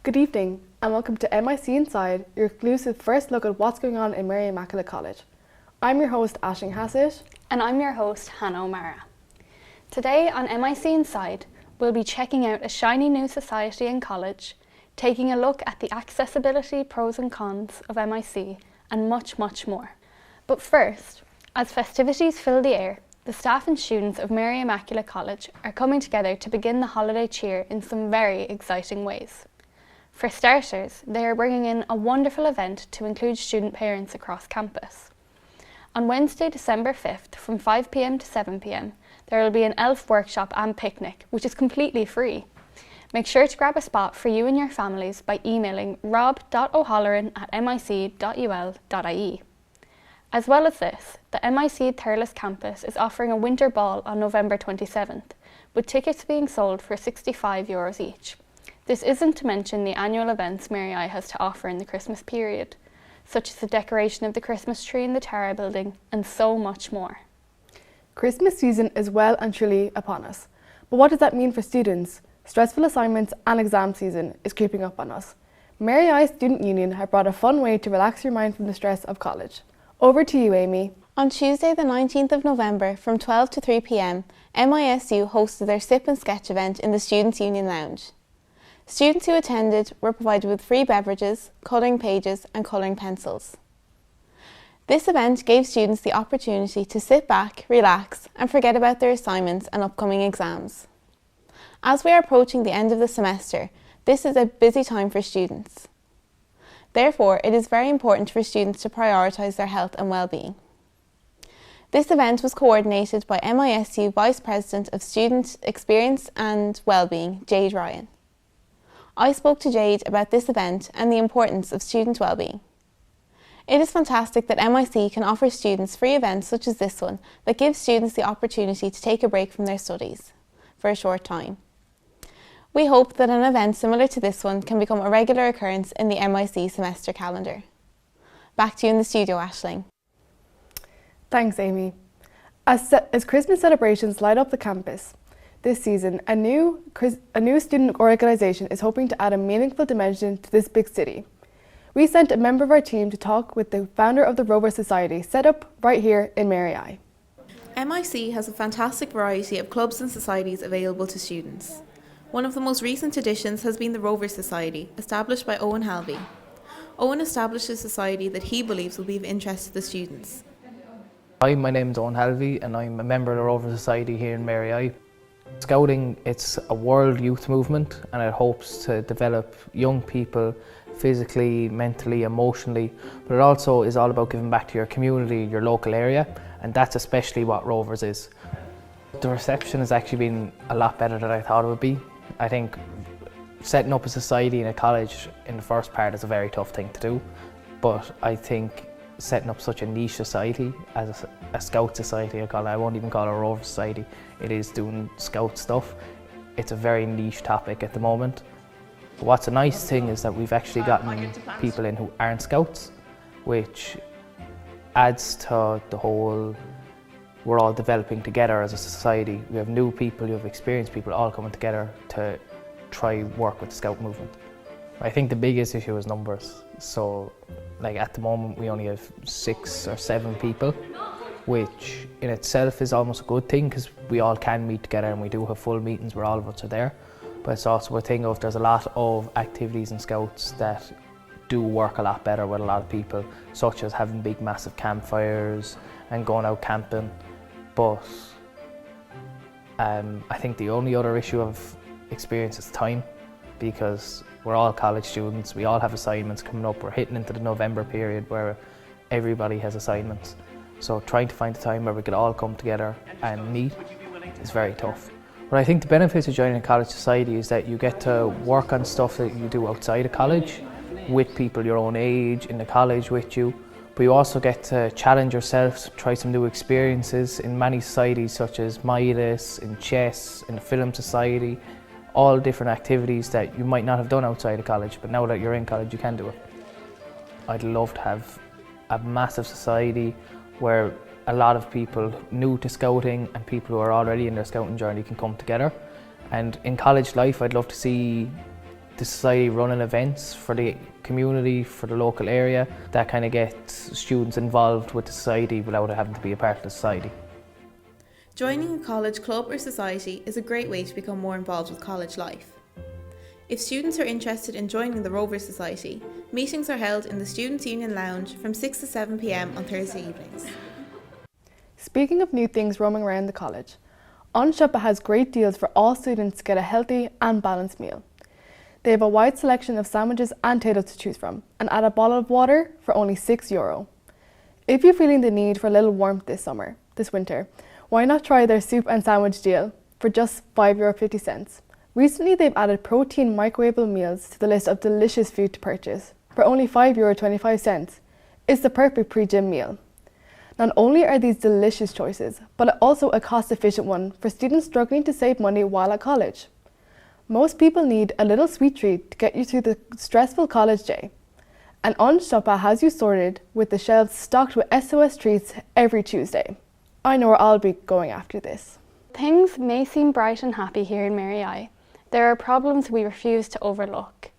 Good evening and welcome to MIC Inside, your exclusive first look at what's going on in Mary Immaculate College. I'm your host Aisling Hassett. And I'm your host Hannah O'Mara. Today on MIC Inside, we'll be checking out a shiny new society in college, taking a look at the accessibility pros and cons of MIC and much, much more. But first, as festivities fill the air, the staff and students of Mary Immaculate College are coming together to begin the holiday cheer in some very exciting ways. For starters, they are bringing in a wonderful event to include student parents across campus. On Wednesday, December 5th, from 5 p.m. to 7 p.m, there will be an elf workshop and picnic, which is completely free. Make sure to grab a spot for you and your families by emailing rob.o'halloran@mic.ul.ie. As well as this, the MIC Thurles campus is offering a winter ball on November 27th, with tickets being sold for €65 each. This isn't to mention the annual events Mary I has to offer in the Christmas period, such as the decoration of the Christmas tree in the Tara building and so much more. Christmas season is well and truly upon us. But what does that mean for students? Stressful assignments and exam season is creeping up on us. Mary I Student Union have brought a fun way to relax your mind from the stress of college. Over to you, Amy. On Tuesday the 19th of November from 12 to 3 p.m, MISU hosted their Sip and Sketch event in the Students' Union Lounge. Students who attended were provided with free beverages, colouring pages and colouring pencils. This event gave students the opportunity to sit back, relax and forget about their assignments and upcoming exams. As we are approaching the end of the semester, this is a busy time for students. Therefore, it is very important for students to prioritise their health and well-being. This event was coordinated by MISU Vice President of Student Experience and Wellbeing, Jade Ryan. I spoke to Jade about this event and the importance of student wellbeing. It is fantastic that MIC can offer students free events such as this one that gives students the opportunity to take a break from their studies for a short time. We hope that an event similar to this one can become a regular occurrence in the MIC semester calendar. Back to you in the studio, Aisling. Thanks, Amy. As Christmas celebrations light up the campus, this season, a new student organisation is hoping to add a meaningful dimension to this big city. We sent a member of our team to talk with the founder of the Rover Society, set up right here in Mary I. MIC has a fantastic variety of clubs and societies available to students. One of the most recent additions has been the Rover Society, established by Owen Halvey. Owen established a society that he believes will be of interest to the students. Hi, my name is Owen Halvey and I'm a member of the Rover Society here in Mary I. Scouting, it's a world youth movement and it hopes to develop young people physically, mentally, emotionally, but it also is all about giving back to your community, your local area, and that's especially what Rovers is. The reception has actually been a lot better than I thought it would be. I think setting up a society in a college in the first part is a very tough thing to do, but I think setting up such a niche society as a scout society, I won't even call it a Rover Society, it is doing scout stuff. It's a very niche topic at the moment. But what's a nice thing is that we've actually gotten people in who aren't scouts, which adds to the whole, we're all developing together as a society. We have new people, you have experienced people all coming together to try work with the scout movement. I think the biggest issue is numbers. So like at the moment we only have 6 or 7 people, which in itself is almost a good thing because we all can meet together and we do have full meetings where all of us are there. But it's also a thing of there's a lot of activities in Scouts that do work a lot better with a lot of people, such as having big massive campfires and going out camping. But I think the only other issue of experience is time, because we're all college students, we all have assignments coming up, we're hitting into the November period where everybody has assignments. So trying to find a time where we could all come together and meet is very tough. But I think the benefits of joining a college society is that you get to work on stuff that you do outside of college with people your own age in the college with you, but you also get to challenge yourself, try some new experiences in many societies such as Midas, in chess, in the film society, all different activities that you might not have done outside of college, but now that you're in college you can do it. I'd love to have a massive society where a lot of people new to scouting and people who are already in their scouting journey can come together. And in college life I'd love to see the society running events for the community, for the local area, that kind of gets students involved with the society without having to be a part of the society. Joining a college club or society is a great way to become more involved with college life. If students are interested in joining the Rover Society, meetings are held in the Students' Union Lounge from 6 to 7 p.m. on Thursday evenings. Speaking of new things roaming around the college, Shoppa has great deals for all students to get a healthy and balanced meal. They have a wide selection of sandwiches and potatoes to choose from, and add a bottle of water for only €6. If you're feeling the need for a little warmth this winter, why not try their soup and sandwich deal for just €5.50? Recently, they've added protein microwavable meals to the list of delicious food to purchase for only €5.25. It's the perfect pre-gym meal. Not only are these delicious choices, but also a cost-efficient one for students struggling to save money while at college. Most people need a little sweet treat to get you through the stressful college day. And Shoppa has you sorted with the shelves stocked with SOS treats every Tuesday. I know where I'll be going after this. Things may seem bright and happy here in Mary I. There are problems we refuse to overlook.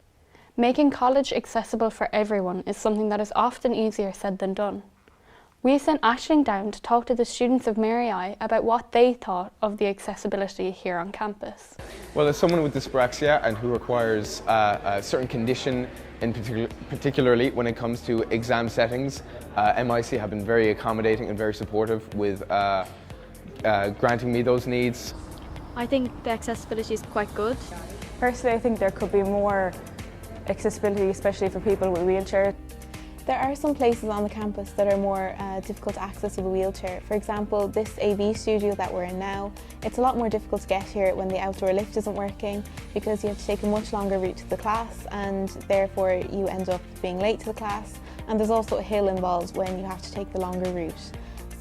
Making college accessible for everyone is something that is often easier said than done. We sent Aisling down to talk to the students of Mary I about what they thought of the accessibility here on campus. Well, as someone with dyspraxia and who requires a certain condition, particularly when it comes to exam settings, MIC have been very accommodating and very supportive with granting me those needs. I think the accessibility is quite good. Personally, I think there could be more accessibility, especially for people with wheelchairs. There are some places on the campus that are more difficult to access with a wheelchair. For example, this AV studio that we're in now, it's a lot more difficult to get here when the outdoor lift isn't working because you have to take a much longer route to the class and therefore you end up being late to the class. And there's also a hill involved when you have to take the longer route.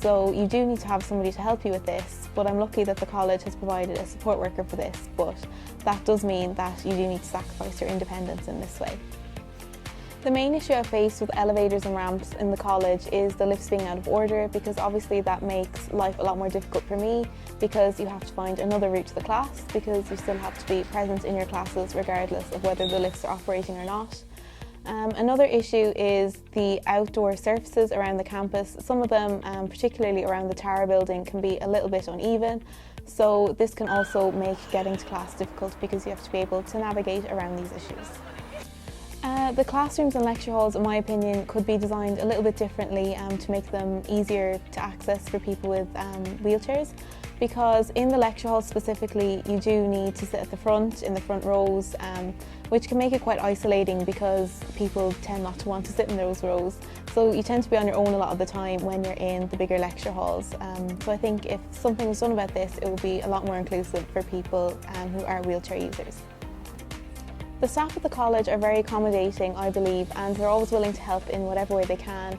So you do need to have somebody to help you with this, but I'm lucky that the college has provided a support worker for this, but that does mean that you do need to sacrifice your independence in this way. The main issue I face with elevators and ramps in the college is the lifts being out of order, because obviously that makes life a lot more difficult for me because you have to find another route to the class because you still have to be present in your classes regardless of whether the lifts are operating or not. Another issue is the outdoor surfaces around the campus. Some of them, particularly around the Tower building, can be a little bit uneven. So this can also make getting to class difficult because you have to be able to navigate around these issues. The classrooms and lecture halls, in my opinion, could be designed a little bit differently to make them easier to access for people with wheelchairs. Because in the lecture hall specifically, you do need to sit at the front, in the front rows, which can make it quite isolating because people tend not to want to sit in those rows. So you tend to be on your own a lot of the time when you're in the bigger lecture halls. So I think if something was done about this, it would be a lot more inclusive for people who are wheelchair users. The staff at the college are very accommodating, I believe, and they're always willing to help in whatever way they can.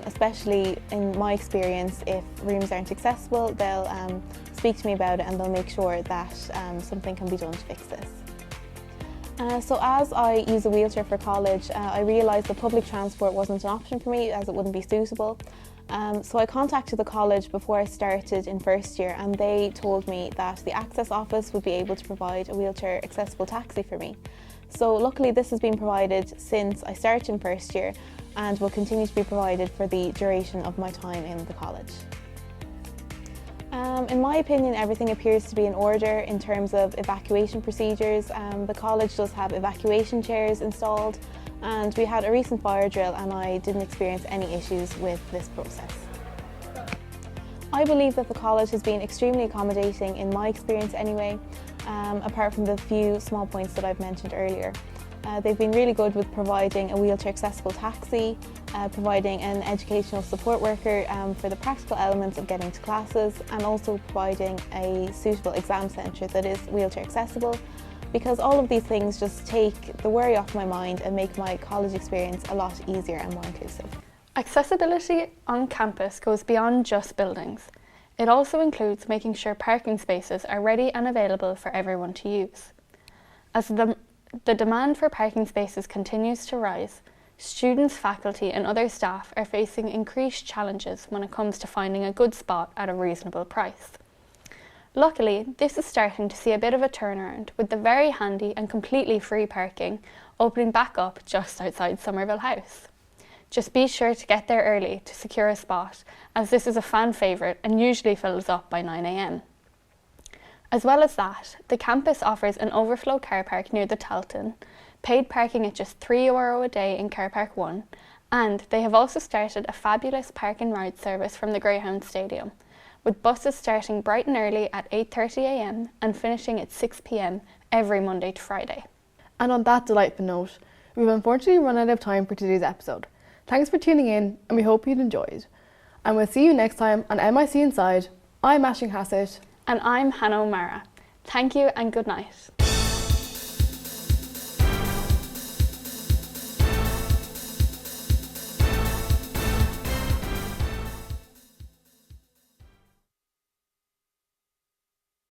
Especially in my experience, if rooms aren't accessible, they'll speak to me about it and they'll make sure that something can be done to fix this. So as I use a wheelchair for college, I realised that public transport wasn't an option for me as it wouldn't be suitable. So I contacted the college before I started in first year, and they told me that the Access Office would be able to provide a wheelchair accessible taxi for me. So luckily this has been provided since I started in first year and will continue to be provided for the duration of my time in the college. In my opinion, everything appears to be in order in terms of evacuation procedures. The college does have evacuation chairs installed, and we had a recent fire drill and I didn't experience any issues with this process. I believe that the college has been extremely accommodating in my experience anyway, apart from the few small points that I've mentioned earlier. They've been really good with providing a wheelchair accessible taxi, providing an educational support worker for the practical elements of getting to classes, and also providing a suitable exam centre that is wheelchair accessible, because all of these things just take the worry off my mind and make my college experience a lot easier and more inclusive. Accessibility on campus goes beyond just buildings. It also includes making sure parking spaces are ready and available for everyone to use. As the demand for parking spaces continues to rise, students, faculty and other staff are facing increased challenges when it comes to finding a good spot at a reasonable price. Luckily, this is starting to see a bit of a turnaround with the very handy and completely free parking opening back up just outside Somerville House. Just be sure to get there early to secure a spot, as this is a fan favourite and usually fills up by 9 AM. As well as that, the campus offers an overflow car park near the Talton, paid parking at just €3 a day in Car Park 1, and they have also started a fabulous park and ride service from the Greyhound Stadium, with buses starting bright and early at 8:30 AM and finishing at 6 PM every Monday to Friday. And on that delightful note, we've unfortunately run out of time for today's episode. Thanks for tuning in, and we hope you'd enjoyed. And we'll see you next time on MIC Inside. I'm Aisling Hassett. And I'm Hannah O'Mara. Thank you and good night.